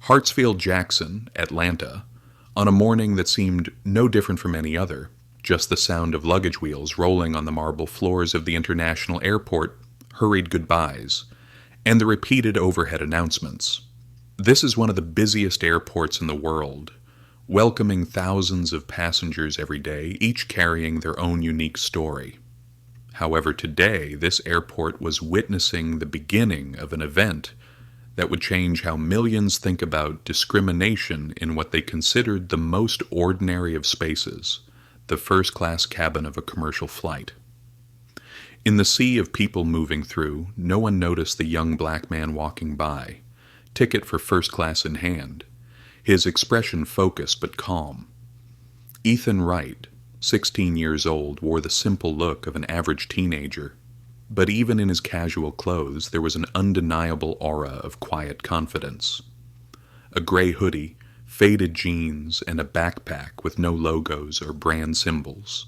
Hartsfield-Jackson, Atlanta, on a morning that seemed no different from any other, just the sound of luggage wheels rolling on the marble floors of the international airport, hurried goodbyes, and the repeated overhead announcements. This is one of the busiest airports in the world, welcoming thousands of passengers every day, each carrying their own unique story. However, today, this airport was witnessing the beginning of an event that would change how millions think about discrimination in what they considered the most ordinary of spaces, the first-class cabin of a commercial flight. In the sea of people moving through, no one noticed the young black man walking by, ticket for first class in hand, his expression focused but calm. Ethan Wright, 16 years old, wore the simple look of an average teenager, but even in his casual clothes there was an undeniable aura of quiet confidence. A gray hoodie, faded jeans, and a backpack with no logos or brand symbols.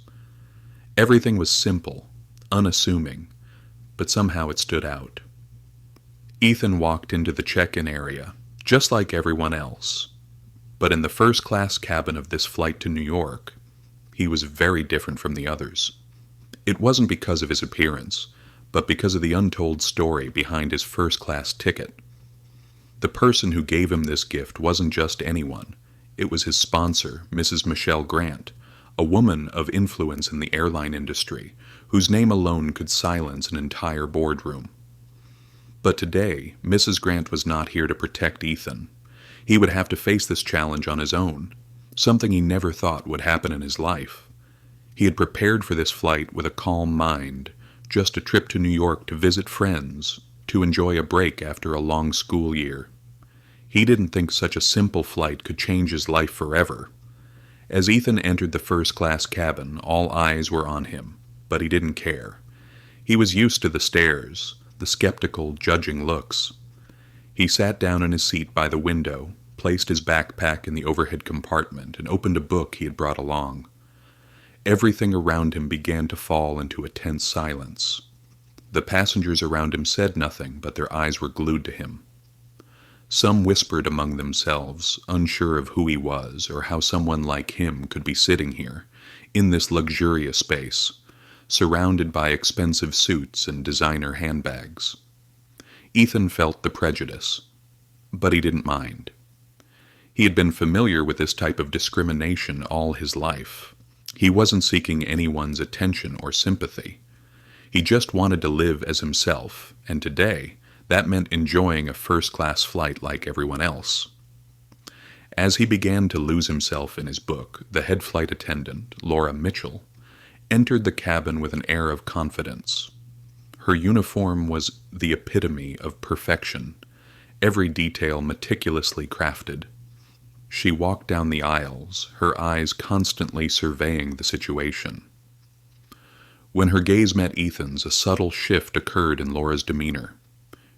Everything was simple, unassuming, but somehow it stood out. Ethan walked into the check-in area, just like everyone else, but in the first-class cabin of this flight to New York, he was very different from the others. It wasn't because of his appearance, but because of the untold story behind his first-class ticket. The person who gave him this gift wasn't just anyone. It was his sponsor, Mrs. Michelle Grant, a woman of influence in the airline industry, whose name alone could silence an entire boardroom. But today, Mrs. Grant was not here to protect Ethan. He would have to face this challenge on his own, something he never thought would happen in his life. He had prepared for this flight with a calm mind, just a trip to New York to visit friends, to enjoy a break after a long school year. He didn't think such a simple flight could change his life forever. As Ethan entered the first-class cabin, all eyes were on him, but he didn't care. He was used to the stares, the skeptical, judging looks. He sat down in his seat by the window, placed his backpack in the overhead compartment, and opened a book he had brought along. Everything around him began to fall into a tense silence. The passengers around him said nothing, but their eyes were glued to him. Some whispered among themselves, unsure of who he was or how someone like him could be sitting here, in this luxurious space, surrounded by expensive suits and designer handbags. Ethan felt the prejudice, but he didn't mind. He had been familiar with this type of discrimination all his life. He wasn't seeking anyone's attention or sympathy. He just wanted to live as himself, and today, that meant enjoying a first-class flight like everyone else. As he began to lose himself in his book, the head flight attendant, Laura Mitchell, entered the cabin with an air of confidence. Her uniform was the epitome of perfection, every detail meticulously crafted. She walked down the aisles, her eyes constantly surveying the situation. When her gaze met Ethan's, a subtle shift occurred in Laura's demeanor.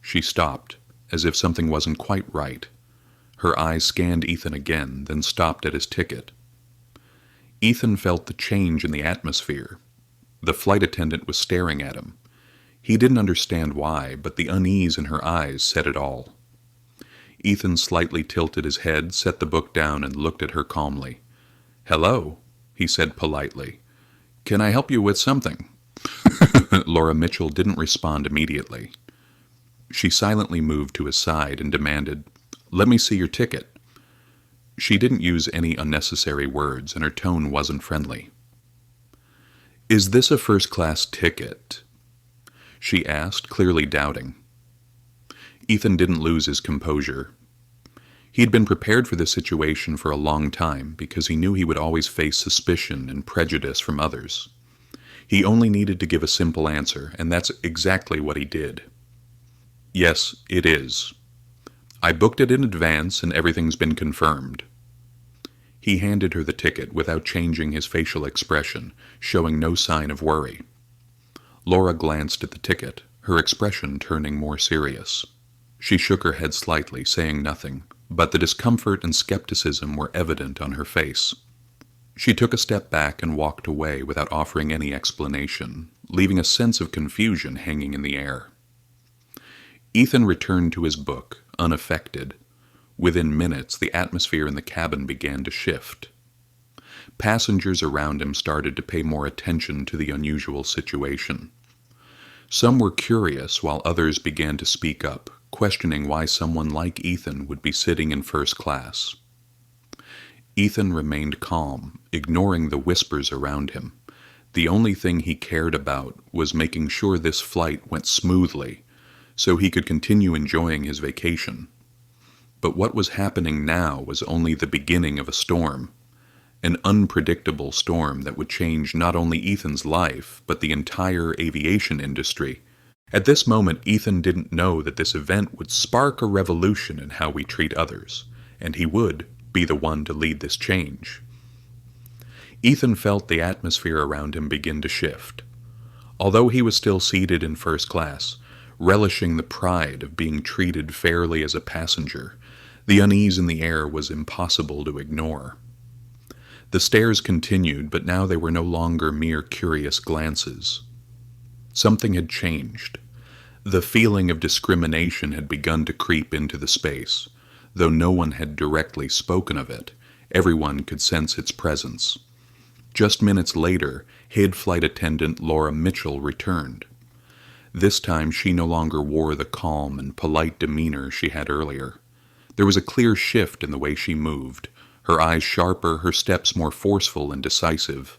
She stopped, as if something wasn't quite right. Her eyes scanned Ethan again, then stopped at his ticket. Ethan felt the change in the atmosphere. The flight attendant was staring at him. He didn't understand why, but the unease in her eyes said it all. Ethan slightly tilted his head, set the book down, and looked at her calmly. "Hello," he said politely. "Can I help you with something?" Laura Mitchell didn't respond immediately. She silently moved to his side and demanded, "Let me see your ticket." She didn't use any unnecessary words, and her tone wasn't friendly. "Is this a first-class ticket?" she asked, clearly doubting. Ethan didn't lose his composure. He had been prepared for this situation for a long time because he knew he would always face suspicion and prejudice from others. He only needed to give a simple answer, and that's exactly what he did. "Yes, it is. I booked it in advance and everything's been confirmed." He handed her the ticket without changing his facial expression, showing no sign of worry. Laura glanced at the ticket, her expression turning more serious. She shook her head slightly, saying nothing, but the discomfort and skepticism were evident on her face. She took a step back and walked away without offering any explanation, leaving a sense of confusion hanging in the air. Ethan returned to his book, unaffected. Within minutes, the atmosphere in the cabin began to shift. Passengers around him started to pay more attention to the unusual situation. Some were curious, while others began to speak up, questioning why someone like Ethan would be sitting in first class. Ethan remained calm, ignoring the whispers around him. The only thing he cared about was making sure this flight went smoothly, so he could continue enjoying his vacation. But what was happening now was only the beginning of a storm, an unpredictable storm that would change not only Ethan's life, but the entire aviation industry. At this moment, Ethan didn't know that this event would spark a revolution in how we treat others, and he would be the one to lead this change. Ethan felt the atmosphere around him begin to shift. Although he was still seated in first class, relishing the pride of being treated fairly as a passenger, the unease in the air was impossible to ignore. The stares continued, but now they were no longer mere curious glances. Something had changed. The feeling of discrimination had begun to creep into the space. Though no one had directly spoken of it, everyone could sense its presence. Just minutes later, head flight attendant Laura Mitchell returned. This time she no longer wore the calm and polite demeanor she had earlier. There was a clear shift in the way she moved, her eyes sharper, her steps more forceful and decisive.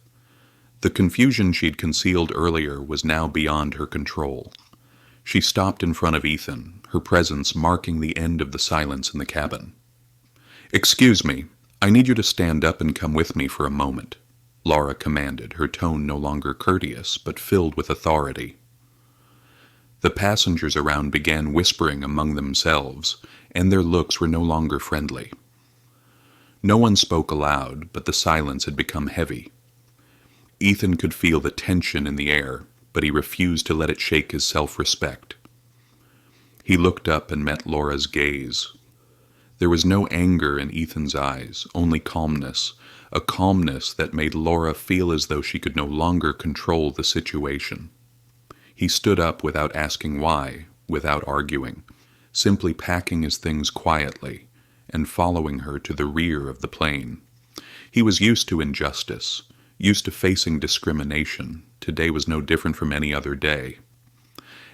The confusion she'd concealed earlier was now beyond her control. She stopped in front of Ethan, her presence marking the end of the silence in the cabin. "Excuse me, I need you to stand up and come with me for a moment," Laura commanded, her tone no longer courteous, but filled with authority. The passengers around began whispering among themselves, and their looks were no longer friendly. No one spoke aloud, but the silence had become heavy. Ethan could feel the tension in the air, but he refused to let it shake his self-respect. He looked up and met Laura's gaze. There was no anger in Ethan's eyes, only calmness, a calmness that made Laura feel as though she could no longer control the situation. He stood up without asking why, without arguing, simply packing his things quietly and following her to the rear of the plane. He was used to injustice, used to facing discrimination. Today was no different from any other day.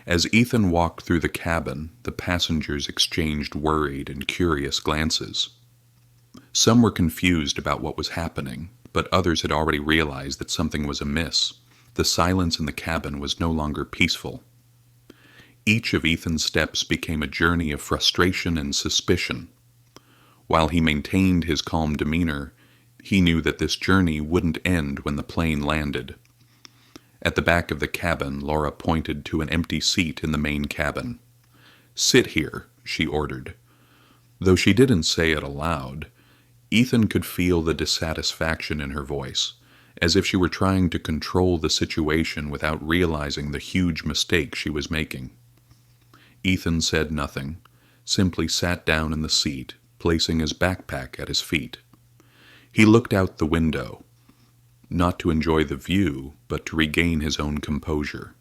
As Ethan walked through the cabin, the passengers exchanged worried and curious glances. Some were confused about what was happening, but others had already realized that something was amiss. The silence in the cabin was no longer peaceful. Each of Ethan's steps became a journey of frustration and suspicion. While he maintained his calm demeanor, he knew that this journey wouldn't end when the plane landed. At the back of the cabin, Laura pointed to an empty seat in the main cabin. "Sit here," she ordered. Though she didn't say it aloud, Ethan could feel the dissatisfaction in her voice, as if she were trying to control the situation without realizing the huge mistake she was making. Ethan said nothing, simply sat down in the seat, placing his backpack at his feet. He looked out the window, not to enjoy the view, but to regain his own composure.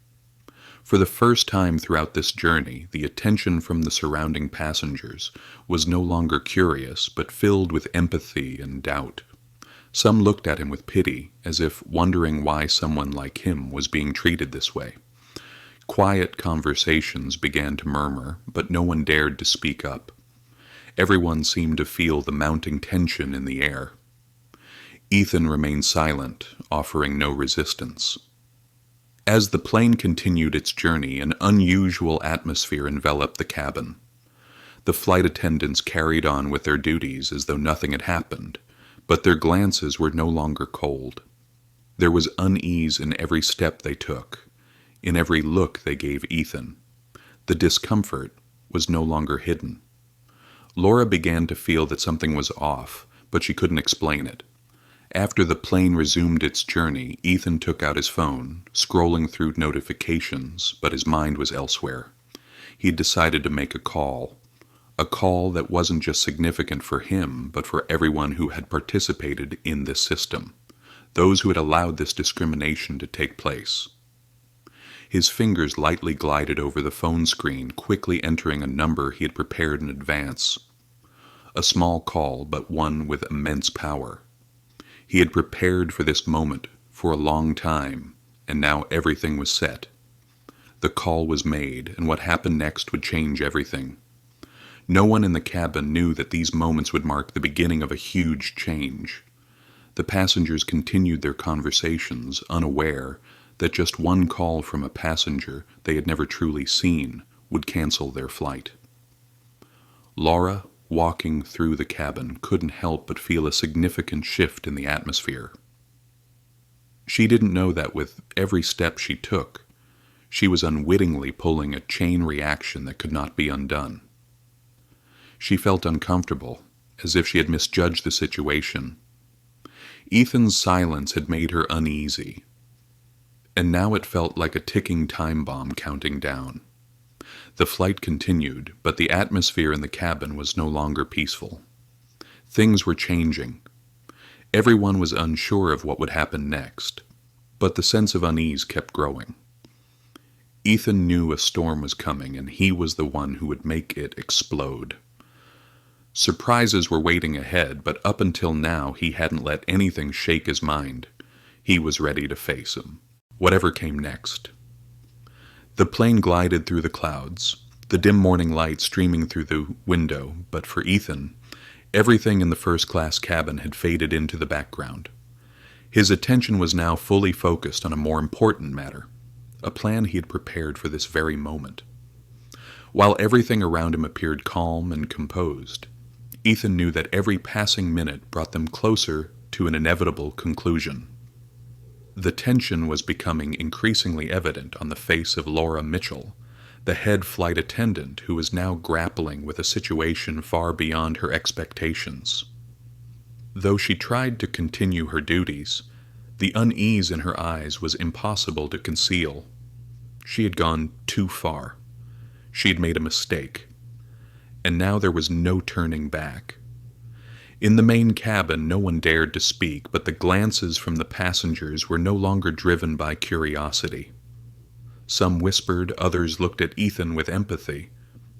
For the first time throughout this journey, the attention from the surrounding passengers was no longer curious, but filled with empathy and doubt. Some looked at him with pity, as if wondering why someone like him was being treated this way. Quiet conversations began to murmur, but no one dared to speak up. Everyone seemed to feel the mounting tension in the air. Ethan remained silent, offering no resistance. As the plane continued its journey, an unusual atmosphere enveloped the cabin. The flight attendants carried on with their duties as though nothing had happened, but their glances were no longer cold. There was unease in every step they took, in every look they gave Ethan. The discomfort was no longer hidden. Laura began to feel that something was off, but she couldn't explain it. After the plane resumed its journey, Ethan took out his phone, scrolling through notifications, but his mind was elsewhere. He had decided to make a call that wasn't just significant for him, but for everyone who had participated in this system, those who had allowed this discrimination to take place. His fingers lightly glided over the phone screen, quickly entering a number he had prepared in advance. A small call, but one with immense power. He had prepared for this moment for a long time, and now everything was set. The call was made, and what happened next would change everything. No one in the cabin knew that these moments would mark the beginning of a huge change. The passengers continued their conversations, unaware that just one call from a passenger they had never truly seen would cancel their flight. Laura, walking through the cabin, couldn't help but feel a significant shift in the atmosphere. She didn't know that with every step she took, she was unwittingly pulling a chain reaction that could not be undone. She felt uncomfortable, as if she had misjudged the situation. Ethan's silence had made her uneasy, and now it felt like a ticking time bomb counting down. The flight continued, but the atmosphere in the cabin was no longer peaceful. Things were changing. Everyone was unsure of what would happen next, but the sense of unease kept growing. Ethan knew a storm was coming, and he was the one who would make it explode. Surprises were waiting ahead, but up until now he hadn't let anything shake his mind. He was ready to face him, whatever came next. The plane glided through the clouds, the dim morning light streaming through the window, but for Ethan, everything in the first-class cabin had faded into the background. His attention was now fully focused on a more important matter, a plan he had prepared for this very moment. While everything around him appeared calm and composed, Ethan knew that every passing minute brought them closer to an inevitable conclusion. The tension was becoming increasingly evident on the face of Laura Mitchell, the head flight attendant who was now grappling with a situation far beyond her expectations. Though she tried to continue her duties, the unease in her eyes was impossible to conceal. She had gone too far. She had made a mistake, and now there was no turning back. In the main cabin, no one dared to speak, but the glances from the passengers were no longer driven by curiosity. Some whispered, others looked at Ethan with empathy,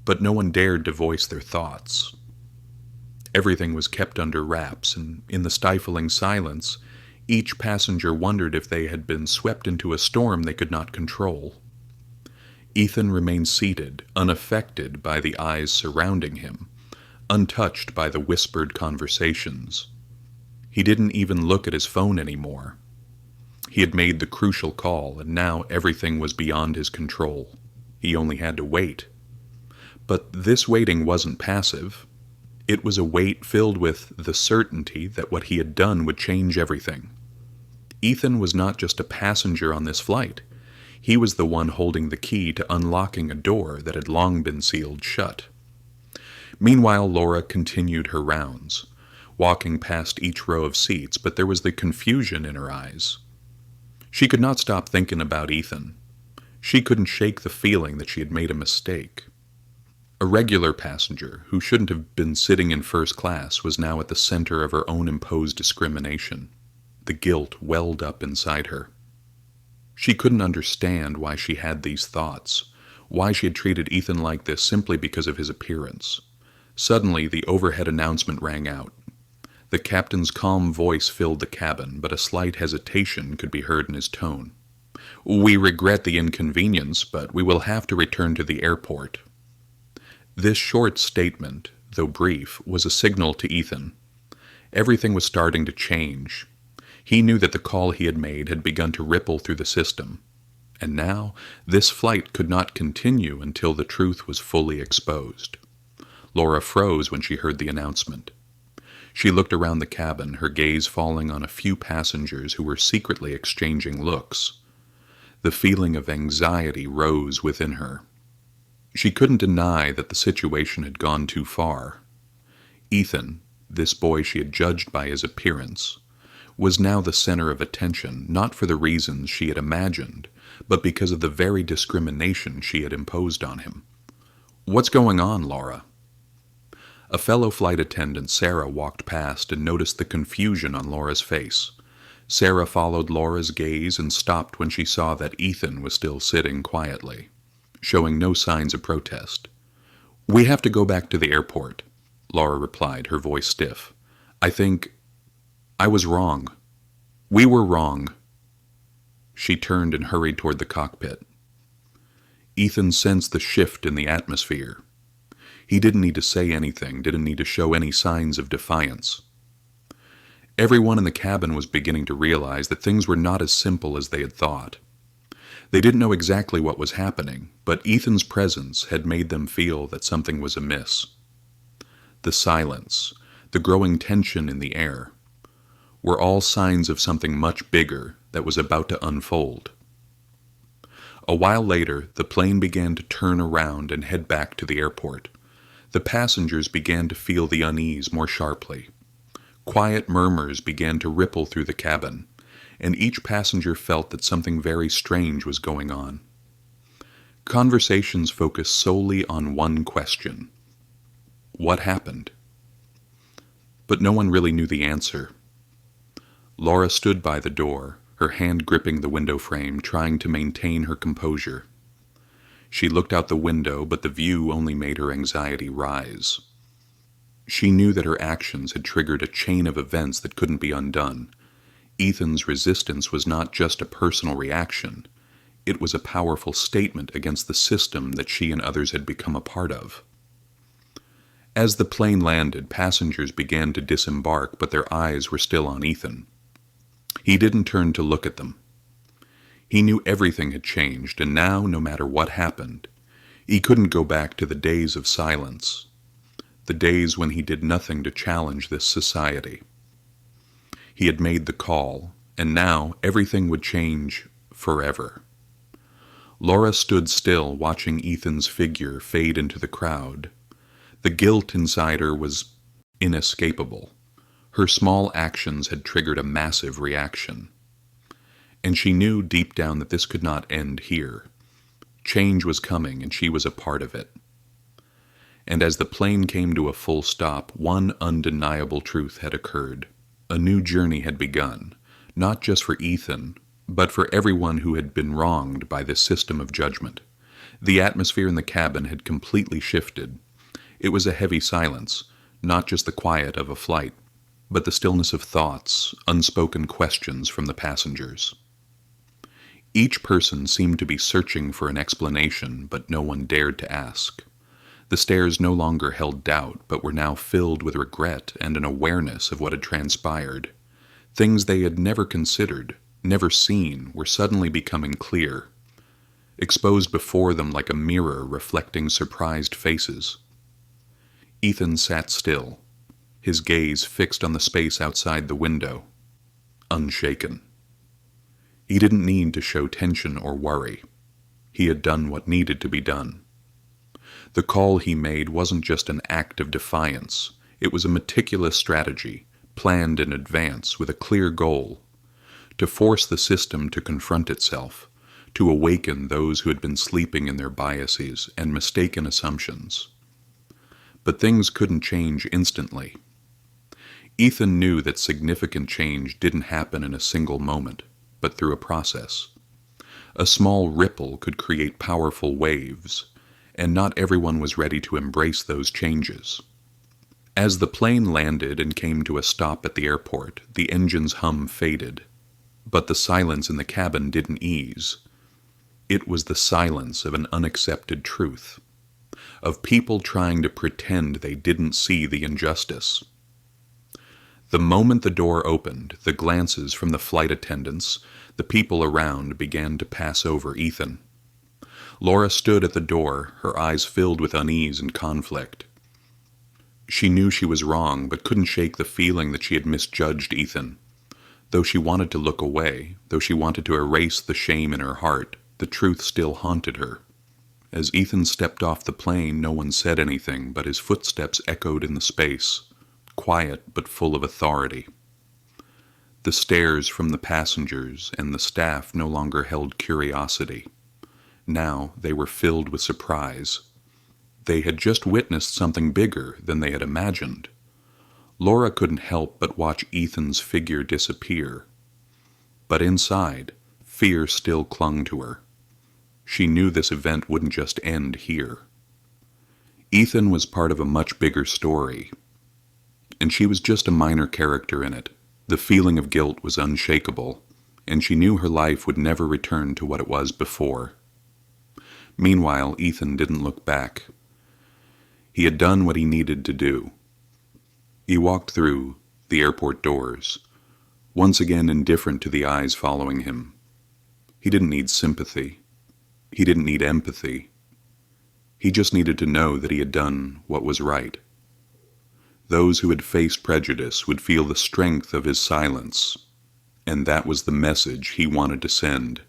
but no one dared to voice their thoughts. Everything was kept under wraps, and in the stifling silence, each passenger wondered if they had been swept into a storm they could not control. Ethan remained seated, unaffected by the eyes surrounding him, untouched by the whispered conversations. He didn't even look at his phone anymore. He had made the crucial call, and now everything was beyond his control. He only had to wait. But this waiting wasn't passive. It was a wait filled with the certainty that what he had done would change everything. Ethan was not just a passenger on this flight. He was the one holding the key to unlocking a door that had long been sealed shut. Meanwhile, Laura continued her rounds, walking past each row of seats, but there was the confusion in her eyes. She could not stop thinking about Ethan. She couldn't shake the feeling that she had made a mistake. A regular passenger, who shouldn't have been sitting in first class, was now at the center of her own imposed discrimination. The guilt welled up inside her. She couldn't understand why she had these thoughts, why she had treated Ethan like this simply because of his appearance. Suddenly, the overhead announcement rang out. The captain's calm voice filled the cabin, but a slight hesitation could be heard in his tone. "We regret the inconvenience, but we will have to return to the airport." This short statement, though brief, was a signal to Ethan. Everything was starting to change. He knew that the call he had made had begun to ripple through the system, and now this flight could not continue until the truth was fully exposed. Laura froze when she heard the announcement. She looked around the cabin, her gaze falling on a few passengers who were secretly exchanging looks. The feeling of anxiety rose within her. She couldn't deny that the situation had gone too far. Ethan, this boy she had judged by his appearance, was now the center of attention, not for the reasons she had imagined, but because of the very discrimination she had imposed on him. "What's going on, Laura?" A fellow flight attendant, Sarah, walked past and noticed the confusion on Laura's face. Sarah followed Laura's gaze and stopped when she saw that Ethan was still sitting quietly, showing no signs of protest. "We have to go back to the airport." Laura replied, her voice stiff. "I think I was wrong. We were wrong." She turned and hurried toward the cockpit. Ethan sensed the shift in the atmosphere. He didn't need to say anything, didn't need to show any signs of defiance. Everyone in the cabin was beginning to realize that things were not as simple as they had thought. They didn't know exactly what was happening, but Ethan's presence had made them feel that something was amiss. The silence, the growing tension in the air, were all signs of something much bigger that was about to unfold. A while later, the plane began to turn around and head back to the airport. The passengers began to feel the unease more sharply. Quiet murmurs began to ripple through the cabin, and each passenger felt that something very strange was going on. Conversations focused solely on one question: what happened? But no one really knew the answer. Laura stood by the door, her hand gripping the window frame, trying to maintain her composure. She looked out the window, but the view only made her anxiety rise. She knew that her actions had triggered a chain of events that couldn't be undone. Ethan's resistance was not just a personal reaction. It was a powerful statement against the system that she and others had become a part of. As the plane landed, passengers began to disembark, but their eyes were still on Ethan. He didn't turn to look at them. He knew everything had changed, and now, no matter what happened, he couldn't go back to the days of silence, the days when he did nothing to challenge this society. He had made the call, and now everything would change forever. Laura stood still, watching Ethan's figure fade into the crowd. The guilt inside her was inescapable. Her small actions had triggered a massive reaction. And she knew deep down that this could not end here. Change was coming, and she was a part of it. And as the plane came to a full stop, one undeniable truth had occurred. A new journey had begun, not just for Ethan, but for everyone who had been wronged by this system of judgment. The atmosphere in the cabin had completely shifted. It was a heavy silence, not just the quiet of a flight, but the stillness of thoughts, unspoken questions from the passengers. Each person seemed to be searching for an explanation, but no one dared to ask. The stares no longer held doubt, but were now filled with regret and an awareness of what had transpired. Things they had never considered, never seen, were suddenly becoming clear, exposed before them like a mirror reflecting surprised faces. Ethan sat still, his gaze fixed on the space outside the window, unshaken. He didn't need to show tension or worry. He had done what needed to be done. The call he made wasn't just an act of defiance. It was a meticulous strategy, planned in advance with a clear goal: to force the system to confront itself, to awaken those who had been sleeping in their biases and mistaken assumptions. But things couldn't change instantly. Ethan knew that significant change didn't happen in a single moment, but through a process. A small ripple could create powerful waves, and not everyone was ready to embrace those changes. As the plane landed and came to a stop at the airport, the engine's hum faded, but the silence in the cabin didn't ease. It was the silence of an unaccepted truth, of people trying to pretend they didn't see the injustice. The moment the door opened, the glances from the flight attendants, the people around, began to pass over Ethan. Laura stood at the door, her eyes filled with unease and conflict. She knew she was wrong, but couldn't shake the feeling that she had misjudged Ethan. Though she wanted to look away, though she wanted to erase the shame in her heart, the truth still haunted her. As Ethan stepped off the plane, no one said anything, but his footsteps echoed in the space, quiet but full of authority. The stares from the passengers and the staff no longer held curiosity. Now they were filled with surprise. They had just witnessed something bigger than they had imagined. Laura couldn't help but watch Ethan's figure disappear. But inside, fear still clung to her. She knew this event wouldn't just end here. Ethan was part of a much bigger story, and she was just a minor character in it. The feeling of guilt was unshakable, and she knew her life would never return to what it was before. Meanwhile, Ethan didn't look back. He had done what he needed to do. He walked through the airport doors, once again indifferent to the eyes following him. He didn't need sympathy. He didn't need empathy. He just needed to know that he had done what was right. Those who had faced prejudice would feel the strength of his silence, and that was the message he wanted to send.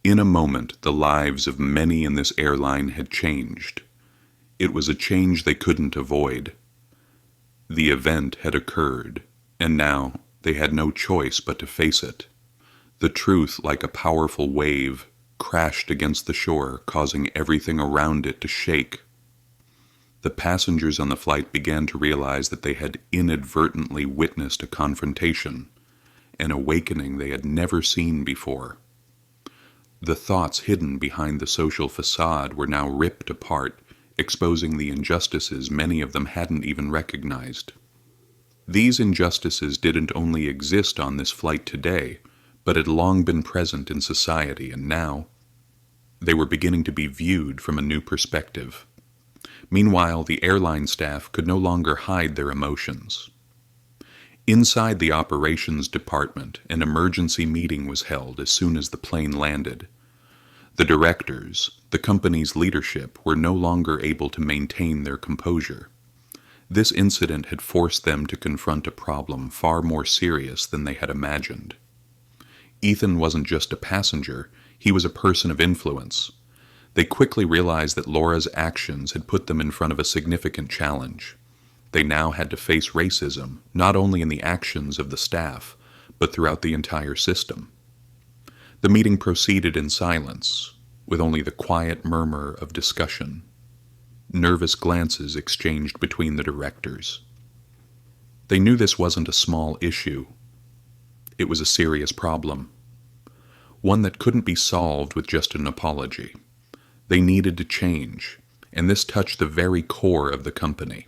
In a moment, the lives of many in this airline had changed. It was a change they couldn't avoid. The event had occurred, and now they had no choice but to face it. The truth, like a powerful wave, crashed against the shore, causing everything around it to shake. The passengers on the flight began to realize that they had inadvertently witnessed a confrontation, an awakening they had never seen before. The thoughts hidden behind the social facade were now ripped apart, exposing the injustices many of them hadn't even recognized. These injustices didn't only exist on this flight today, but had long been present in society, and now they were beginning to be viewed from a new perspective. Meanwhile, the airline staff could no longer hide their emotions. Inside the operations department, an emergency meeting was held as soon as the plane landed. The directors, the company's leadership, were no longer able to maintain their composure. This incident had forced them to confront a problem far more serious than they had imagined. Ethan wasn't just a passenger, he was a person of influence. They quickly realized that Laura's actions had put them in front of a significant challenge. They now had to face racism, not only in the actions of the staff, but throughout the entire system. The meeting proceeded in silence, with only the quiet murmur of discussion. Nervous glances exchanged between the directors. They knew this wasn't a small issue. It was a serious problem, one that couldn't be solved with just an apology. They needed to change, and this touched the very core of the company.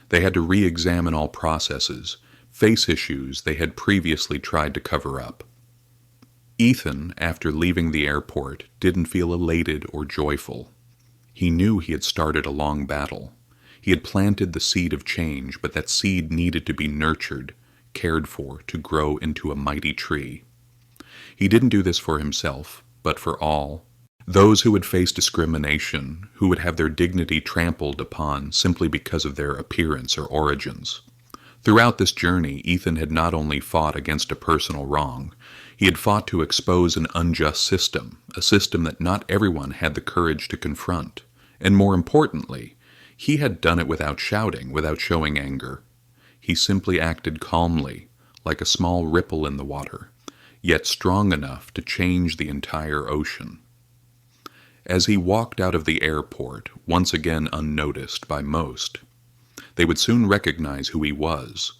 They had to re-examine all processes, face issues they had previously tried to cover up. Ethan, after leaving the airport, didn't feel elated or joyful. He knew he had started a long battle. He had planted the seed of change, but that seed needed to be nurtured, cared for, to grow into a mighty tree. He didn't do this for himself, but for all. Those who would face discrimination, who would have their dignity trampled upon simply because of their appearance or origins. Throughout this journey, Ethan had not only fought against a personal wrong, he had fought to expose an unjust system, a system that not everyone had the courage to confront. And more importantly, he had done it without shouting, without showing anger. He simply acted calmly, like a small ripple in the water, yet strong enough to change the entire ocean. As he walked out of the airport, once again unnoticed by most, they would soon recognize who he was,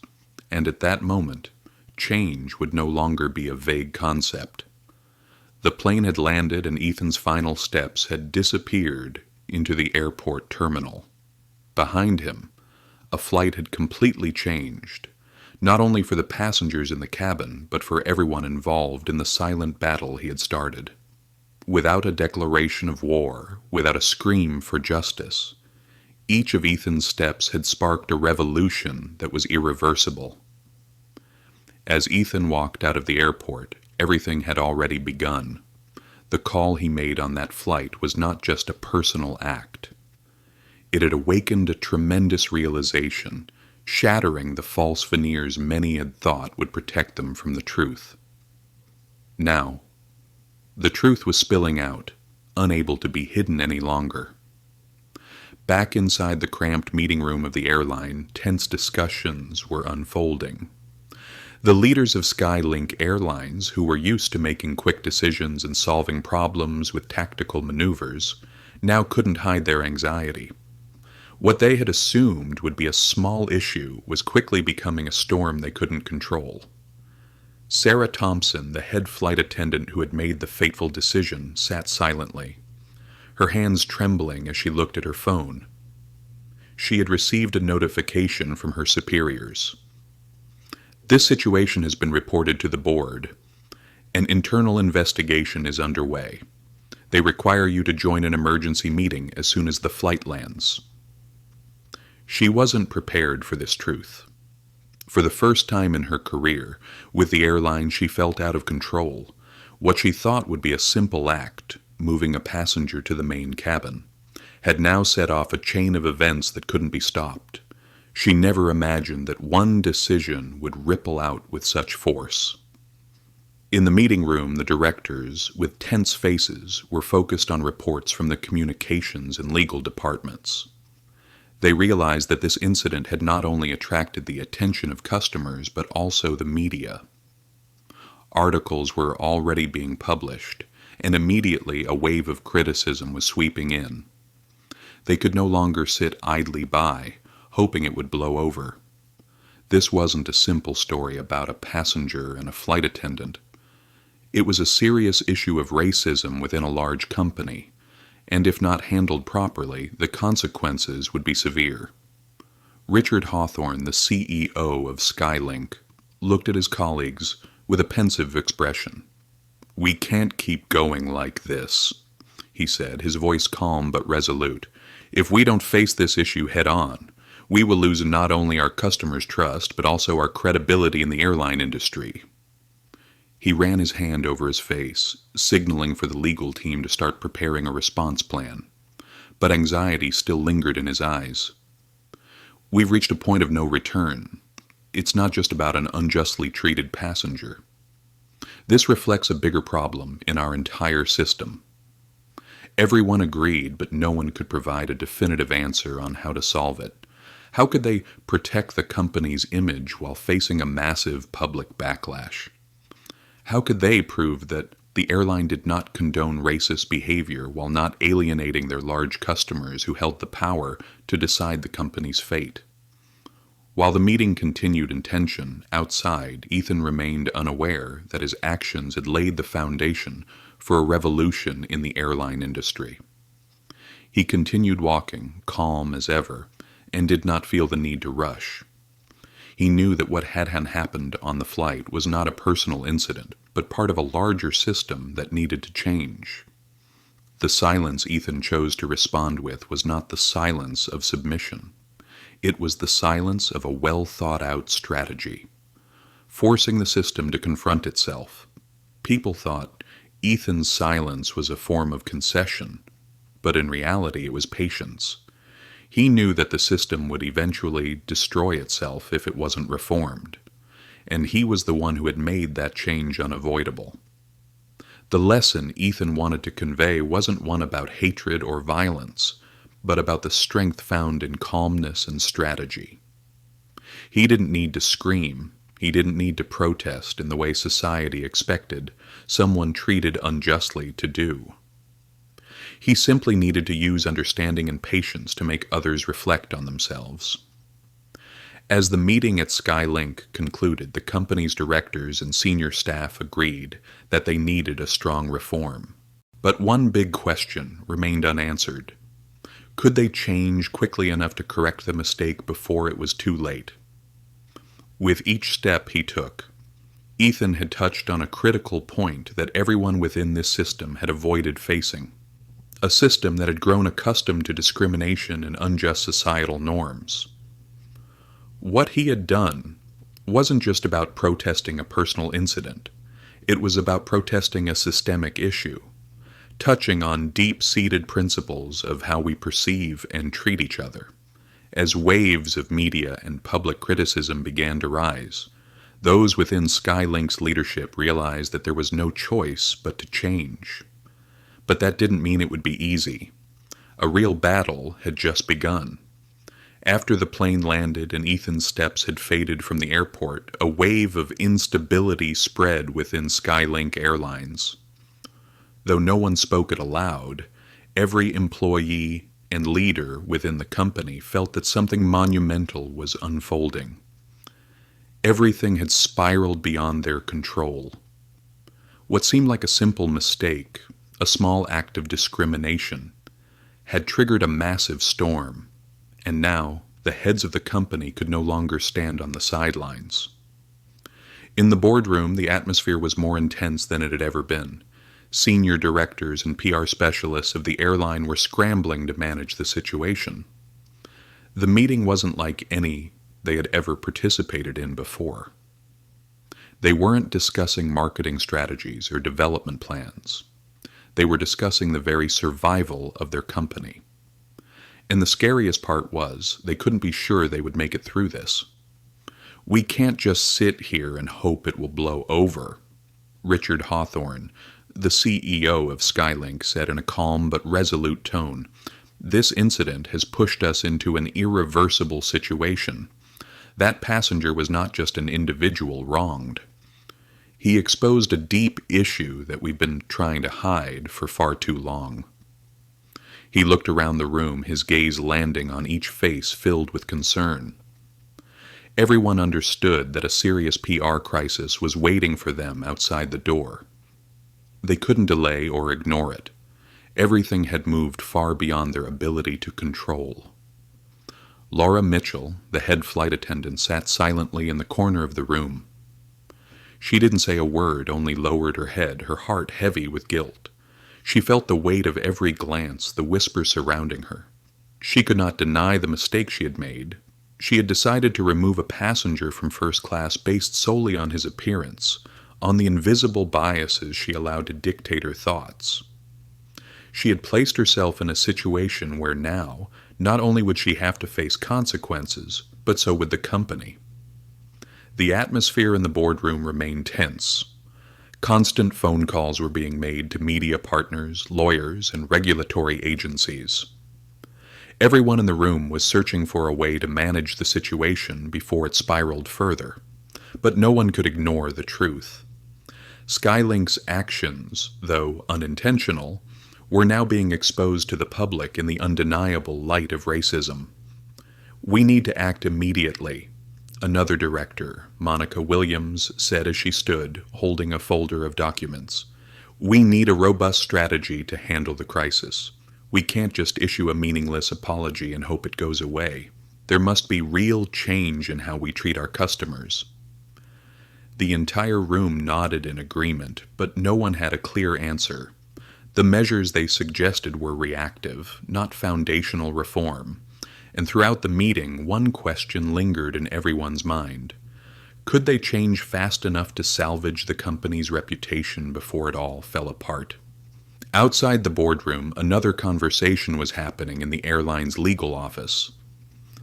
and at that moment, change would no longer be a vague concept. The plane had landed, and Ethan's final steps had disappeared into the airport terminal. Behind him, a flight had completely changed, not only for the passengers in the cabin, but for everyone involved in the silent battle he had started. Without a declaration of war, without a scream for justice, each of Ethan's steps had sparked a revolution that was irreversible. As Ethan walked out of the airport, everything had already begun. The call he made on that flight was not just a personal act. It had awakened a tremendous realization, shattering the false veneers many had thought would protect them from the truth. Now, the truth was spilling out, unable to be hidden any longer. Back inside the cramped meeting room of the airline, tense discussions were unfolding. The leaders of Skylink Airlines, who were used to making quick decisions and solving problems with tactical maneuvers, now couldn't hide their anxiety. What they had assumed would be a small issue was quickly becoming a storm they couldn't control. Sarah Thompson, the head flight attendant who had made the fateful decision, sat silently, her hands trembling as she looked at her phone. she had received a notification from her superiors. This situation has been reported to the board. An internal investigation is underway. They require you to join an emergency meeting as soon as the flight lands. She wasn't prepared for this truth. For the first time in her career, with the airline, she felt out of control. What she thought would be a simple act, moving a passenger to the main cabin, had now set off a chain of events that couldn't be stopped. She never imagined that one decision would ripple out with such force. In the meeting room, the directors, with tense faces, were focused on reports from the communications and legal departments. They realized that this incident had not only attracted the attention of customers, but also the media. Articles were already being published, and immediately a wave of criticism was sweeping in. They could no longer sit idly by, hoping it would blow over. This wasn't a simple story about a passenger and a flight attendant. It was a serious issue of racism within a large company, and if not handled properly, the consequences would be severe. Richard Hawthorne, the CEO of Skylink, looked at his colleagues with a pensive expression. "We can't keep going like this," he said, his voice calm but resolute. "If we don't face this issue head-on, we will lose not only our customers' trust, but also our credibility in the airline industry." He ran his hand over his face, signaling for the legal team to start preparing a response plan. But anxiety still lingered in his eyes. "We've reached a point of no return. It's not just about an unjustly treated passenger. This reflects a bigger problem in our entire system." Everyone agreed, but no one could provide a definitive answer on how to solve it. How could they protect the company's image while facing a massive public backlash? How could they prove that the airline did not condone racist behavior while not alienating their large customers who held the power to decide the company's fate? While the meeting continued in tension, outside, Ethan remained unaware that his actions had laid the foundation for a revolution in the airline industry. He continued walking, calm as ever, and did not feel the need to rush. He knew that what had happened on the flight was not a personal incident, but part of a larger system that needed to change. The silence Ethan chose to respond with was not the silence of submission. It was the silence of a well-thought-out strategy, forcing the system to confront itself. People thought Ethan's silence was a form of concession, but in reality it was patience. He knew that the system would eventually destroy itself if it wasn't reformed, and he was the one who had made that change unavoidable. The lesson Ethan wanted to convey wasn't one about hatred or violence, but about the strength found in calmness and strategy. He didn't need to scream. He didn't need to protest in the way society expected someone treated unjustly to do. He simply needed to use understanding and patience to make others reflect on themselves. As the meeting at Skylink concluded, the company's directors and senior staff agreed that they needed a strong reform. But one big question remained unanswered. Could they change quickly enough to correct the mistake before it was too late? With each step he took, Ethan had touched on a critical point that everyone within this system had avoided facing. A system that had grown accustomed to discrimination and unjust societal norms. What he had done wasn't just about protesting a personal incident. It was about protesting a systemic issue, touching on deep-seated principles of how we perceive and treat each other. As waves of media and public criticism began to rise, those within Skylink's leadership realized that there was no choice but to change. But that didn't mean it would be easy. A real battle had just begun. After the plane landed and Ethan's steps had faded from the airport, a wave of instability spread within Skylink Airlines. Though no one spoke it aloud, every employee and leader within the company felt that something monumental was unfolding. Everything had spiraled beyond their control. What seemed like a simple mistake, a small act of discrimination, had triggered a massive storm, And now, the heads of the company could no longer stand on the sidelines. In the boardroom, the atmosphere was more intense than it had ever been. Senior directors and PR specialists of the airline were scrambling to manage the situation. The meeting wasn't like any they had ever participated in before. They weren't discussing marketing strategies or development plans. They were discussing the very survival of their company. And the scariest part was, they couldn't be sure they would make it through this. "We can't just sit here and hope it will blow over," Richard Hawthorne, the CEO of Skylink, said in a calm but resolute tone. "This incident has pushed us into an irreversible situation. That passenger was not just an individual wronged. He exposed a deep issue that we've been trying to hide for far too long." He looked around the room, his gaze landing on each face filled with concern. Everyone understood that a serious PR crisis was waiting for them outside the door. They couldn't delay or ignore it. Everything had moved far beyond their ability to control. Laura Mitchell, the head flight attendant, sat silently in the corner of the room. She didn't say a word, only lowered her head, her heart heavy with guilt. She felt the weight of every glance, the whisper surrounding her. She could not deny the mistake she had made. She had decided to remove a passenger from first class based solely on his appearance, on the invisible biases she allowed to dictate her thoughts. She had placed herself in a situation where now, not only would she have to face consequences, but so would the company. The atmosphere in the boardroom remained tense. Constant phone calls were being made to media partners, lawyers, and regulatory agencies. Everyone in the room was searching for a way to manage the situation before it spiraled further, but no one could ignore the truth. Skylink's actions, though unintentional, were now being exposed to the public in the undeniable light of racism. "We need to act immediately," another director, Monica Williams, said as she stood, holding a folder of documents. "We need a robust strategy to handle the crisis. We can't just issue a meaningless apology and hope it goes away. There must be real change in how we treat our customers." The entire room nodded in agreement, but no one had a clear answer. The measures they suggested were reactive, not foundational reform. And throughout the meeting, one question lingered in everyone's mind. Could they change fast enough to salvage the company's reputation before it all fell apart? Outside the boardroom, another conversation was happening in the airline's legal office.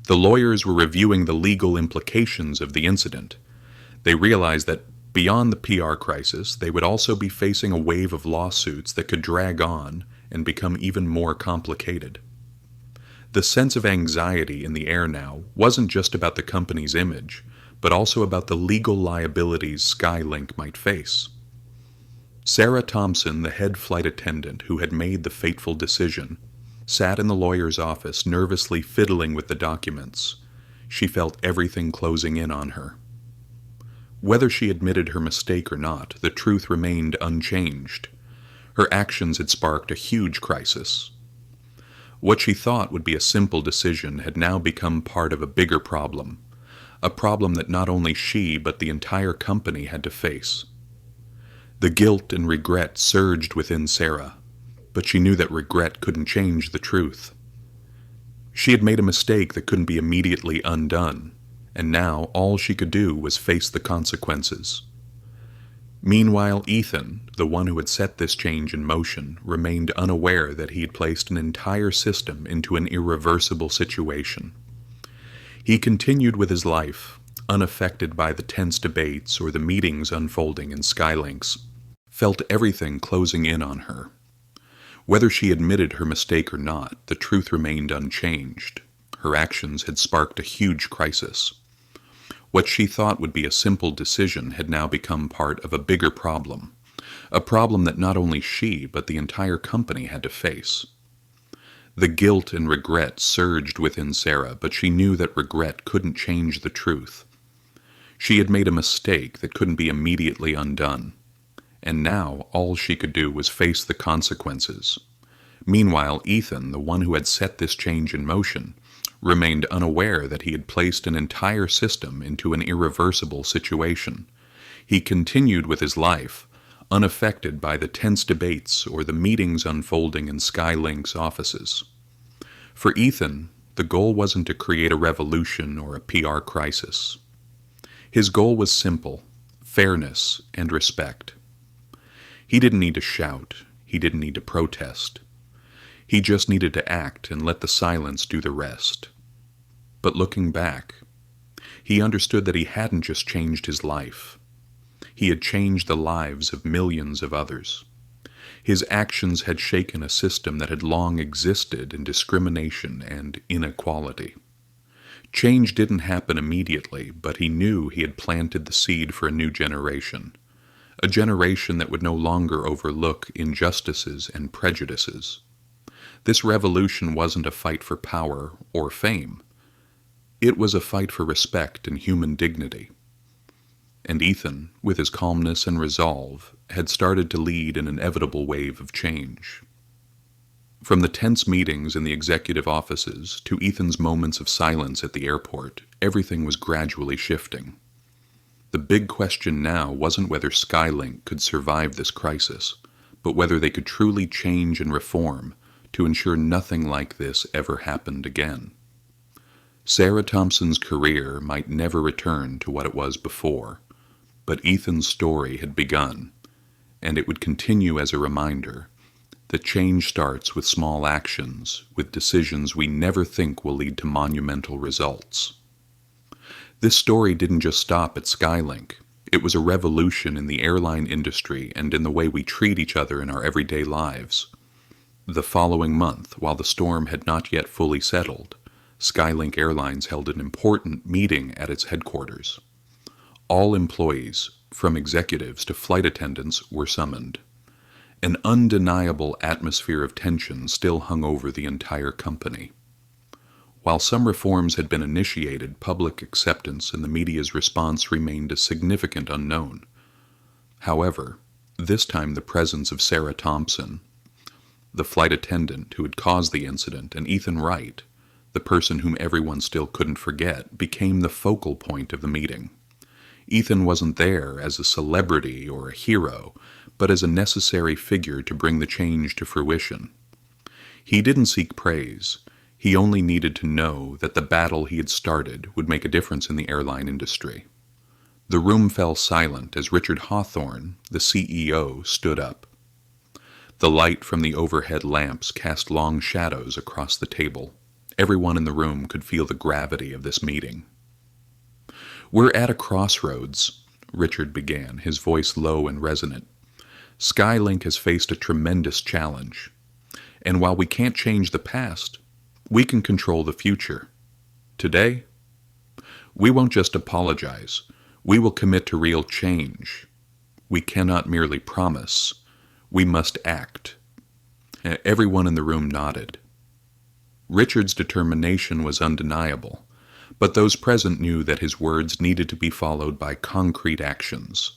The lawyers were reviewing the legal implications of the incident. They realized that beyond the PR crisis, they would also be facing a wave of lawsuits that could drag on and become even more complicated. The sense of anxiety in the air now wasn't just about the company's image, but also about the legal liabilities Skylink might face. Sarah Thompson, the head flight attendant who had made the fateful decision, sat in the lawyer's office nervously fiddling with the documents. She felt everything closing in on her. Whether she admitted her mistake or not, the truth remained unchanged. Her actions had sparked a huge crisis. What she thought would be a simple decision had now become part of a bigger problem, a problem that not only she but the entire company had to face. The guilt and regret surged within Sarah, but she knew that regret couldn't change the truth. She had made a mistake that couldn't be immediately undone, and now all she could do was face the consequences. Meanwhile, Ethan, the one who had set this change in motion, remained unaware that he had placed an entire system into an irreversible situation. He continued with his life, unaffected by the tense debates or the meetings unfolding in Skylinks, felt everything closing in on her. Whether she admitted her mistake or not, the truth remained unchanged. Her actions had sparked a huge crisis. What she thought would be a simple decision had now become part of a bigger problem, a problem that not only she but the entire company had to face. The guilt and regret surged within Sarah, but she knew that regret couldn't change the truth. She had made a mistake that couldn't be immediately undone, and now all she could do was face the consequences. Meanwhile, Ethan, the one who had set this change in motion, remained unaware that he had placed an entire system into an irreversible situation. He continued with his life, unaffected by the tense debates or the meetings unfolding in Skylink's offices. For Ethan, the goal wasn't to create a revolution or a PR crisis. His goal was simple: fairness and respect. He didn't need to shout. He didn't need to protest. He just needed to act and let the silence do the rest. But looking back, he understood that he hadn't just changed his life. He had changed the lives of millions of others. His actions had shaken a system that had long existed in discrimination and inequality. Change didn't happen immediately, but he knew he had planted the seed for a new generation. A generation that would no longer overlook injustices and prejudices. This revolution wasn't a fight for power or fame. It was a fight for respect and human dignity. And Ethan, with his calmness and resolve, had started to lead an inevitable wave of change. From the tense meetings in the executive offices to Ethan's moments of silence at the airport, everything was gradually shifting. The big question now wasn't whether Skylink could survive this crisis, but whether they could truly change and reform to ensure nothing like this ever happened again. Sarah Thompson's career might never return to what it was before, but Ethan's story had begun, and it would continue as a reminder that change starts with small actions, with decisions we never think will lead to monumental results. This story didn't just stop at Skylink. It was a revolution in the airline industry and in the way we treat each other in our everyday lives. The following month, while the storm had not yet fully settled, Skylink Airlines held an important meeting at its headquarters. All employees, from executives to flight attendants, were summoned. An undeniable atmosphere of tension still hung over the entire company. While some reforms had been initiated, public acceptance and the media's response remained a significant unknown. However, this time the presence of Sarah Thompson, the flight attendant who had caused the incident, and Ethan Wright, the person whom everyone still couldn't forget, became the focal point of the meeting. Ethan wasn't there as a celebrity or a hero, but as a necessary figure to bring the change to fruition. He didn't seek praise. He only needed to know that the battle he had started would make a difference in the airline industry. The room fell silent as Richard Hawthorne, the CEO, stood up. The light from the overhead lamps cast long shadows across the table. Everyone in the room could feel the gravity of this meeting. "We're at a crossroads," Richard began, his voice low and resonant. "Skylink has faced a tremendous challenge. And while we can't change the past, we can control the future. Today, we won't just apologize. We will commit to real change. We cannot merely promise. We must act." Everyone in the room nodded. Richard's determination was undeniable, but those present knew that his words needed to be followed by concrete actions.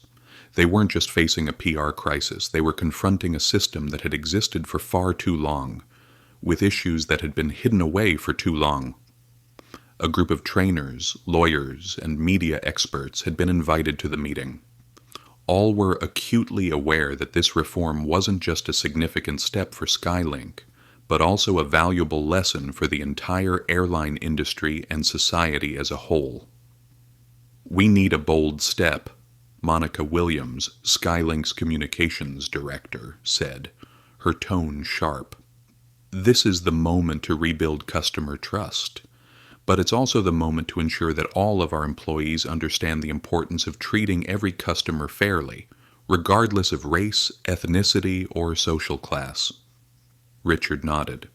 They weren't just facing a PR crisis, they were confronting a system that had existed for far too long, with issues that had been hidden away for too long. A group of trainers, lawyers, and media experts had been invited to the meeting. All were acutely aware that this reform wasn't just a significant step for Skylink, but also a valuable lesson for the entire airline industry and society as a whole. "We need a bold step," Monica Williams, Skylink's communications director, said, her tone sharp. "This is the moment to rebuild customer trust, but it's also the moment to ensure that all of our employees understand the importance of treating every customer fairly, regardless of race, ethnicity, or social class." Richard nodded.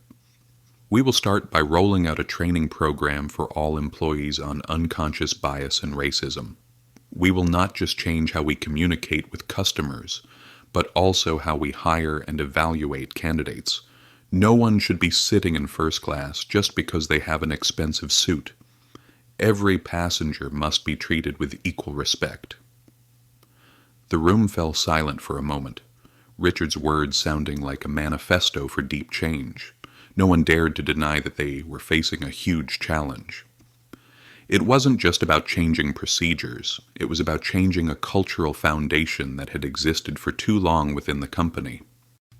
"We will start by rolling out a training program for all employees on unconscious bias and racism. We will not just change how we communicate with customers, but also how we hire and evaluate candidates. No one should be sitting in first class just because they have an expensive suit. Every passenger must be treated with equal respect." The room fell silent for a moment, Richard's words sounding like a manifesto for deep change. No one dared to deny that they were facing a huge challenge. It wasn't just about changing procedures, it was about changing a cultural foundation that had existed for too long within the company.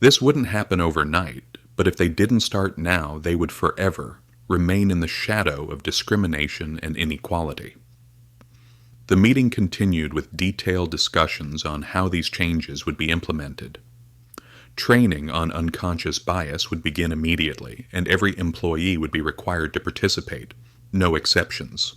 This wouldn't happen overnight, but if they didn't start now, they would forever remain in the shadow of discrimination and inequality. The meeting continued with detailed discussions on how these changes would be implemented. Training on unconscious bias would begin immediately, and every employee would be required to participate, no exceptions.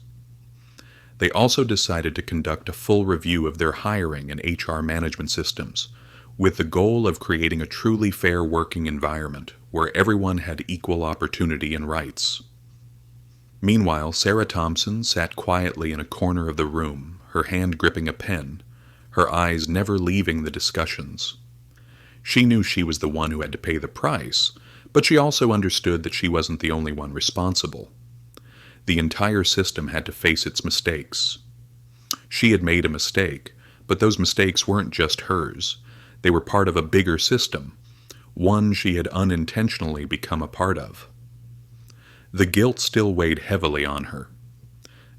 They also decided to conduct a full review of their hiring and HR management systems, with the goal of creating a truly fair working environment where everyone had equal opportunity and rights. Meanwhile, Sarah Thompson sat quietly in a corner of the room, her hand gripping a pen, her eyes never leaving the discussions. She knew she was the one who had to pay the price, but she also understood that she wasn't the only one responsible. The entire system had to face its mistakes. She had made a mistake, but those mistakes weren't just hers. They were part of a bigger system, one she had unintentionally become a part of. The guilt still weighed heavily on her.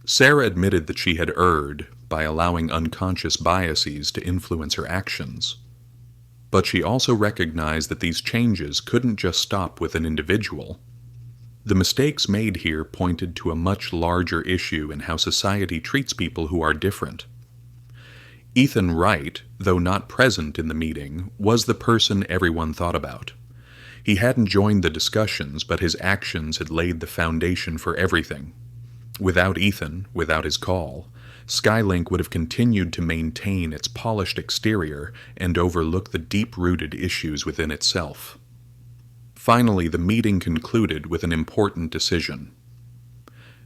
Sarah admitted that she had erred by allowing unconscious biases to influence her actions. But she also recognized that these changes couldn't just stop with an individual. The mistakes made here pointed to a much larger issue in how society treats people who are different. Ethan Wright, though not present in the meeting, was the person everyone thought about. He hadn't joined the discussions, but his actions had laid the foundation for everything. Without Ethan, without his call, Skylink would have continued to maintain its polished exterior and overlook the deep-rooted issues within itself. Finally, the meeting concluded with an important decision.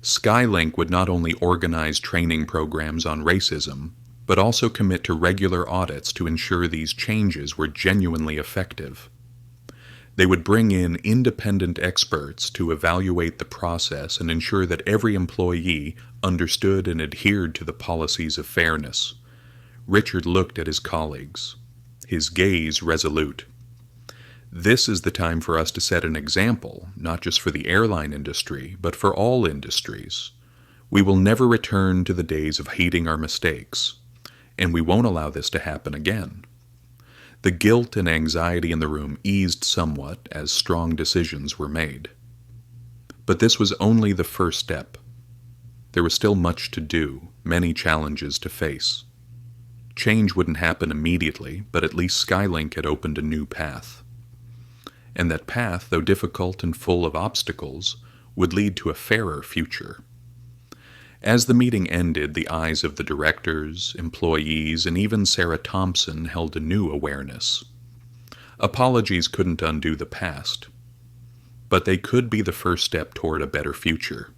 Skylink would not only organize training programs on racism, but also commit to regular audits to ensure these changes were genuinely effective. They would bring in independent experts to evaluate the process and ensure that every employee understood and adhered to the policies of fairness. Richard looked at his colleagues, his gaze resolute. This is the time for us to set an example, not just for the airline industry, but for all industries. We will never return to the days of hating our mistakes, and we won't allow this to happen again. The guilt and anxiety in the room eased somewhat as strong decisions were made. But this was only the first step. There was still much to do, many challenges to face. Change wouldn't happen immediately, but at least Skylink had opened a new path. And that path, though difficult and full of obstacles, would lead to a fairer future. As the meeting ended, the eyes of the directors, employees, and even Sarah Thompson held a new awareness. Apologies couldn't undo the past, but they could be the first step toward a better future.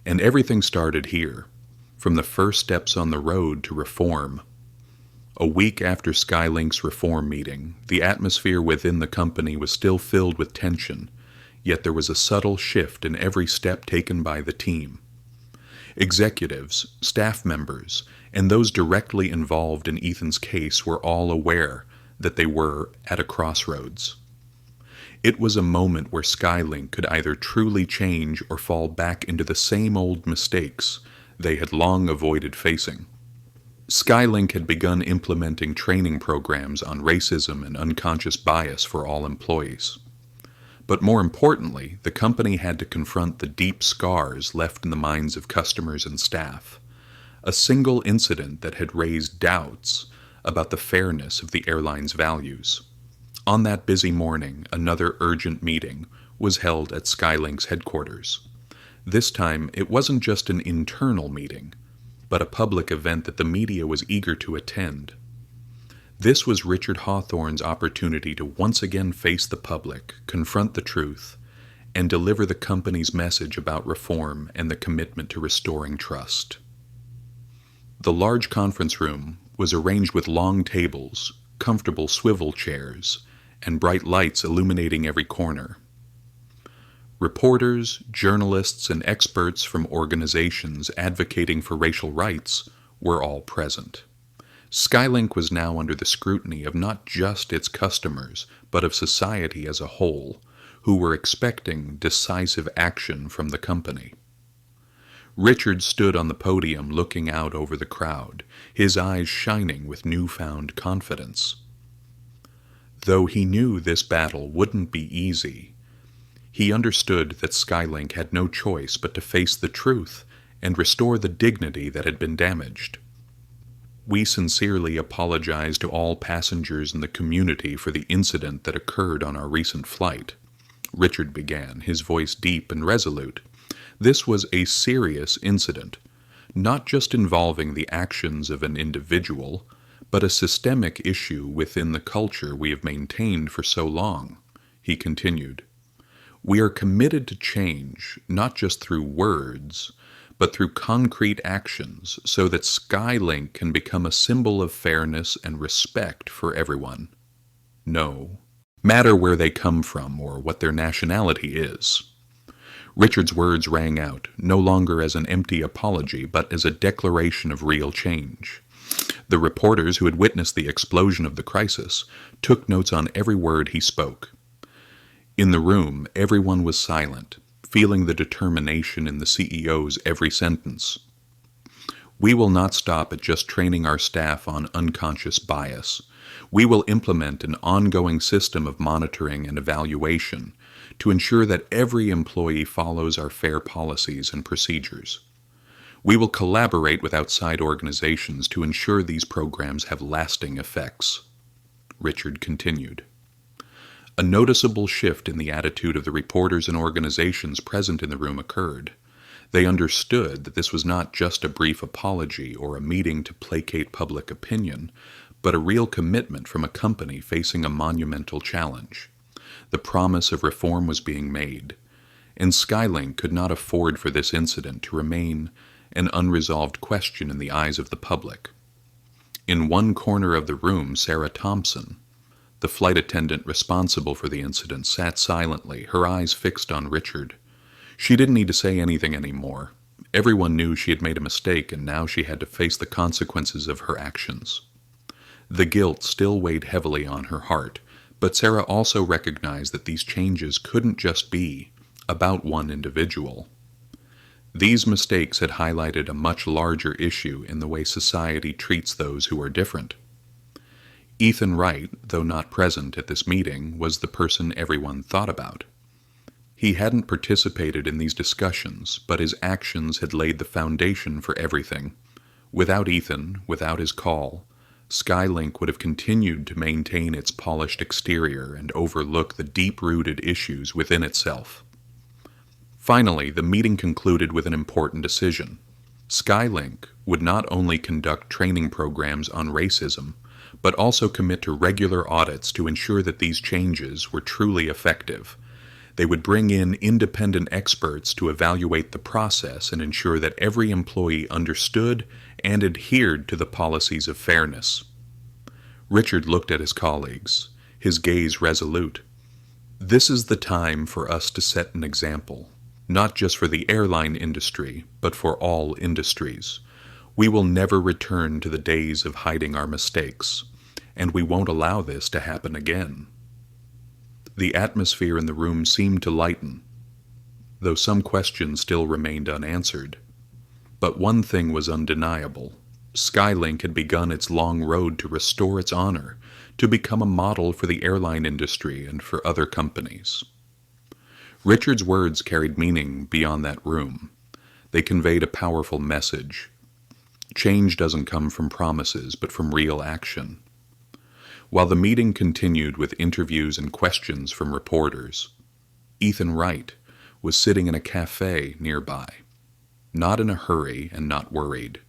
And everything started here, from the first steps on the road to reform. A week after Skylink's reform meeting, the atmosphere within the company was still filled with tension, yet there was a subtle shift in every step taken by the team. Executives, staff members, and those directly involved in Ethan's case were all aware that they were at a crossroads. It was a moment where Skylink could either truly change or fall back into the same old mistakes they had long avoided facing. Skylink had begun implementing training programs on racism and unconscious bias for all employees. But more importantly, the company had to confront the deep scars left in the minds of customers and staff. A single incident that had raised doubts about the fairness of the airline's values. On that busy morning, another urgent meeting was held at Skylink's headquarters. This time, it wasn't just an internal meeting, but a public event that the media was eager to attend. This was Richard Hawthorne's opportunity to once again face the public, confront the truth, and deliver the company's message about reform and the commitment to restoring trust. The large conference room was arranged with long tables, comfortable swivel chairs, and bright lights illuminating every corner. Reporters, journalists, and experts from organizations advocating for racial rights were all present. Skylink was now under the scrutiny of not just its customers, but of society as a whole, who were expecting decisive action from the company. Richard stood on the podium looking out over the crowd, his eyes shining with newfound confidence. Though he knew this battle wouldn't be easy, he understood that Skylink had no choice but to face the truth and restore the dignity that had been damaged. "We sincerely apologize to all passengers in the community for the incident that occurred on our recent flight," Richard began, his voice deep and resolute. This was a serious incident, not just involving the actions of an individual, but a systemic issue within the culture we have maintained for so long. He continued, "We are committed to change, not just through words, but through concrete actions, so that Skylink can become a symbol of fairness and respect for everyone. No matter where they come from or what their nationality is." Richard's words rang out, no longer as an empty apology, but as a declaration of real change. The reporters who had witnessed the explosion of the crisis took notes on every word he spoke. In the room, everyone was silent, feeling the determination in the CEO's every sentence. "We will not stop at just training our staff on unconscious bias. We will implement an ongoing system of monitoring and evaluation to ensure that every employee follows our fair policies and procedures. We will collaborate with outside organizations to ensure these programs have lasting effects," Richard continued. A noticeable shift in the attitude of the reporters and organizations present in the room occurred. They understood that this was not just a brief apology or a meeting to placate public opinion, but a real commitment from a company facing a monumental challenge. The promise of reform was being made, and Skylink could not afford for this incident to remain an unresolved question in the eyes of the public. In one corner of the room, Sarah Thompson, the flight attendant responsible for the incident, sat silently, her eyes fixed on Richard. She didn't need to say anything anymore. Everyone knew she had made a mistake, and now she had to face the consequences of her actions. The guilt still weighed heavily on her heart, but Sarah also recognized that these changes couldn't just be about one individual. These mistakes had highlighted a much larger issue in the way society treats those who are different. Ethan Wright, though not present at this meeting, was the person everyone thought about. He hadn't participated in these discussions, but his actions had laid the foundation for everything. Without Ethan, without his call, Skylink would have continued to maintain its polished exterior and overlook the deep-rooted issues within itself. Finally, the meeting concluded with an important decision. Skylink would not only conduct training programs on racism, but also commit to regular audits to ensure that these changes were truly effective. They would bring in independent experts to evaluate the process and ensure that every employee understood and adhered to the policies of fairness. Richard looked at his colleagues, his gaze resolute. "This is the time for us to set an example, not just for the airline industry, but for all industries. We will never return to the days of hiding our mistakes, and we won't allow this to happen again." The atmosphere in the room seemed to lighten, though some questions still remained unanswered. But one thing was undeniable. Skylink had begun its long road to restore its honor, to become a model for the airline industry and for other companies. Richard's words carried meaning beyond that room. They conveyed a powerful message. Change doesn't come from promises, but from real action. While the meeting continued with interviews and questions from reporters, Ethan Wright was sitting in a cafe nearby, not in a hurry and not worried.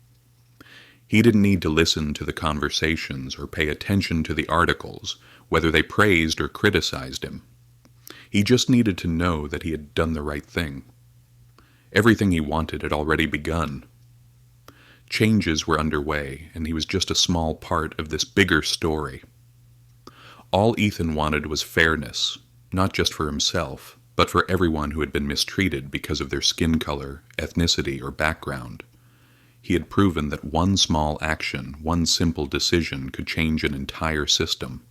He didn't need to listen to the conversations or pay attention to the articles, whether they praised or criticized him. He just needed to know that he had done the right thing. Everything he wanted had already begun. Changes were underway, and he was just a small part of this bigger story. All Ethan wanted was fairness, not just for himself, but for everyone who had been mistreated because of their skin color, ethnicity, or background. He had proven that one small action, one simple decision could change an entire system.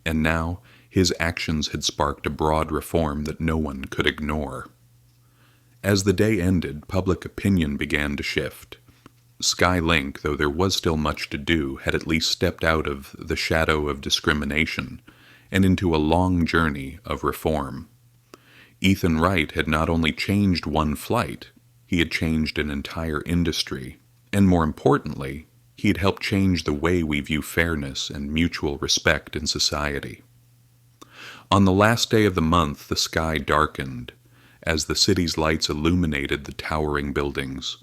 And now His actions had sparked a broad reform that no one could ignore. As the day ended, public opinion began to shift. Skylink, though there was still much to do, had at least stepped out of the shadow of discrimination and into a long journey of reform. Ethan Wright had not only changed one flight, he had changed an entire industry, and more importantly, he had helped change the way we view fairness and mutual respect in society. On the last day of the month, the sky darkened as the city's lights illuminated the towering buildings.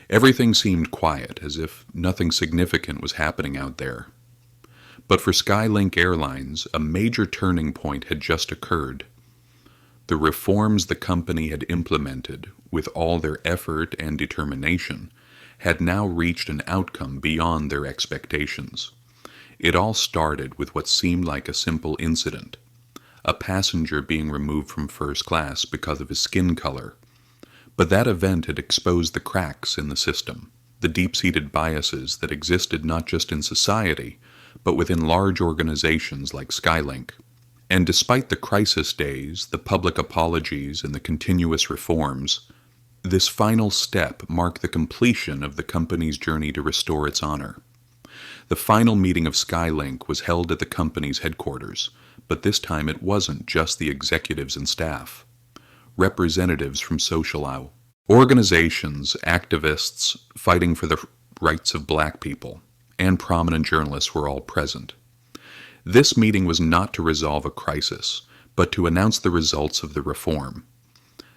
Everything seemed quiet, as if nothing significant was happening out there. But for Skylink Airlines, a major turning point had just occurred. The reforms the company had implemented, with all their effort and determination, had now reached an outcome beyond their expectations. It all started with what seemed like a simple incident: a passenger being removed from first class because of his skin color. But that event had exposed the cracks in the system, the deep-seated biases that existed not just in society, but within large organizations like Skylink. And despite the crisis days, the public apologies, and the continuous reforms, this final step marked the completion of the company's journey to restore its honor. The final meeting of Skylink was held at the company's headquarters, but this time it wasn't just the executives and staff. Representatives from social organizations, activists fighting for the rights of black people, and prominent journalists were all present. This meeting was not to resolve a crisis, but to announce the results of the reform.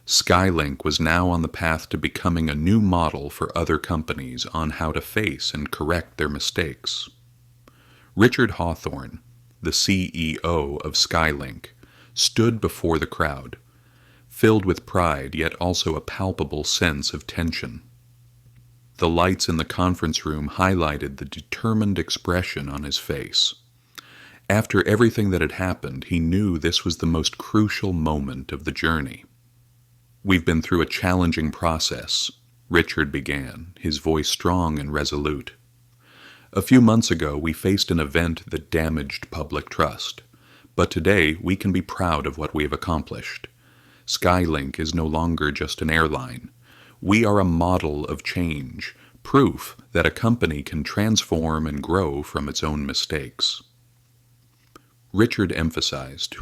Skylink was now on the path to becoming a new model for other companies on how to face and correct their mistakes. Richard Hawthorne, the CEO of Skylink, stood before the crowd, filled with pride yet also a palpable sense of tension. The lights in the conference room highlighted the determined expression on his face. After everything that had happened, he knew this was the most crucial moment of the journey. "We've been through a challenging process," Richard began, his voice strong and resolute. "A few months ago, we faced an event that damaged public trust, but today we can be proud of what we have accomplished. Skylink is no longer just an airline. We are a model of change, proof that a company can transform and grow from its own mistakes." Richard emphasized,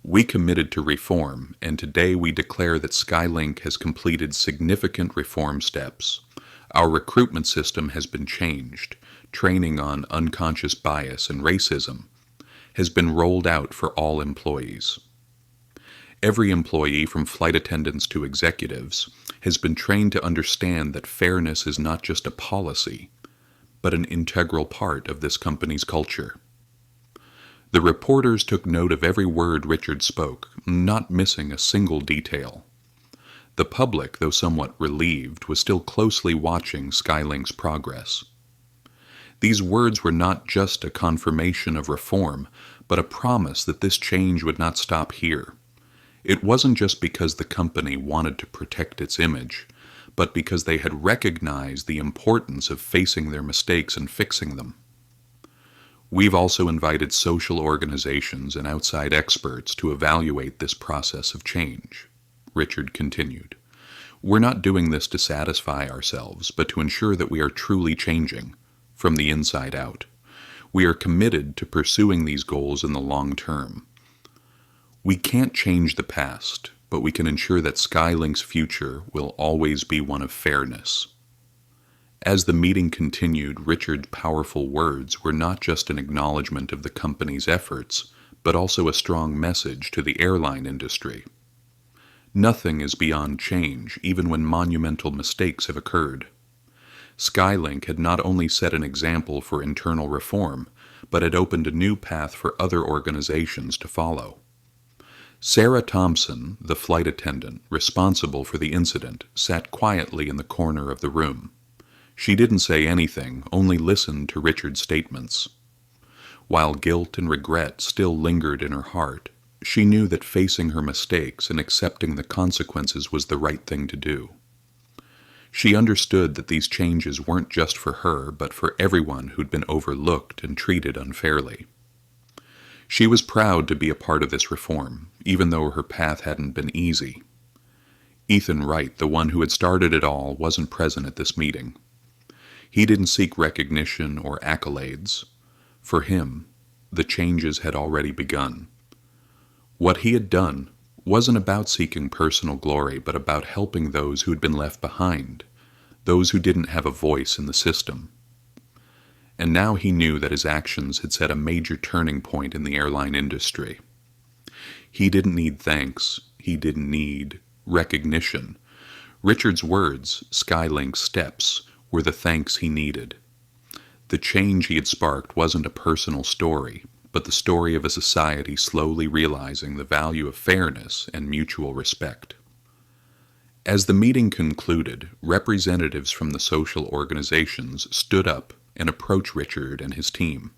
"We committed to reform, and today we declare that Skylink has completed significant reform steps. Our recruitment system has been changed. Training on unconscious bias and racism has been rolled out for all employees. Every employee, from flight attendants to executives, has been trained to understand that fairness is not just a policy, but an integral part of this company's culture." The reporters took note of every word Richard spoke, not missing a single detail. The public, though somewhat relieved, was still closely watching Skylink's progress. These words were not just a confirmation of reform, but a promise that this change would not stop here. It wasn't just because the company wanted to protect its image, but because they had recognized the importance of facing their mistakes and fixing them. "We've also invited social organizations and outside experts to evaluate this process of change," Richard continued. "We're not doing this to satisfy ourselves, but to ensure that we are truly changing, from the inside out. We are committed to pursuing these goals in the long term. We can't change the past, but we can ensure that Skylink's future will always be one of fairness." As the meeting continued, Richard's powerful words were not just an acknowledgement of the company's efforts, but also a strong message to the airline industry. Nothing is beyond change, even when monumental mistakes have occurred. Skylink had not only set an example for internal reform, but had opened a new path for other organizations to follow. Sarah Thompson, the flight attendant responsible for the incident, sat quietly in the corner of the room. She didn't say anything, only listened to Richard's statements. While guilt and regret still lingered in her heart, she knew that facing her mistakes and accepting the consequences was the right thing to do. She understood that these changes weren't just for her, but for everyone who'd been overlooked and treated unfairly. She was proud to be a part of this reform, even though her path hadn't been easy. Ethan Wright, the one who had started it all, wasn't present at this meeting. He didn't seek recognition or accolades. For him, the changes had already begun. What he had done wasn't about seeking personal glory, but about helping those who had been left behind, those who didn't have a voice in the system. And now he knew that his actions had set a major turning point in the airline industry. He didn't need thanks. He didn't need recognition. Richard's words, Skylink's steps, were the thanks he needed. The change he had sparked wasn't a personal story, but the story of a society slowly realizing the value of fairness and mutual respect. As the meeting concluded, representatives from the social organizations stood up and approached Richard and his team.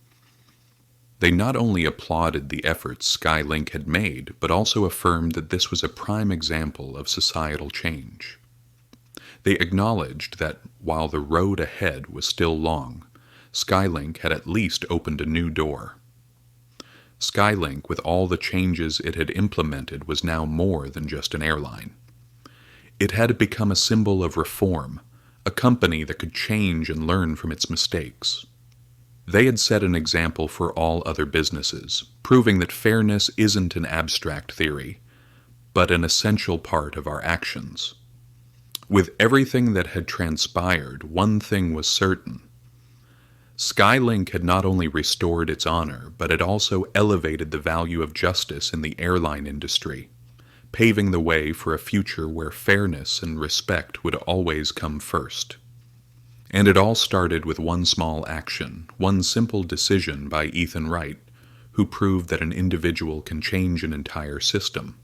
They not only applauded the efforts Skylink had made, but also affirmed that this was a prime example of societal change. They acknowledged that while the road ahead was still long, Skylink had at least opened a new door. Skylink, with all the changes it had implemented, was now more than just an airline. It had become a symbol of reform, a company that could change and learn from its mistakes. They had set an example for all other businesses, proving that fairness isn't an abstract theory, but an essential part of our actions. With everything that had transpired, one thing was certain. Skylink had not only restored its honor, but had also elevated the value of justice in the airline industry, paving the way for a future where fairness and respect would always come first. And it all started with one small action, one simple decision by Ethan Wright, who proved that an individual can change an entire system.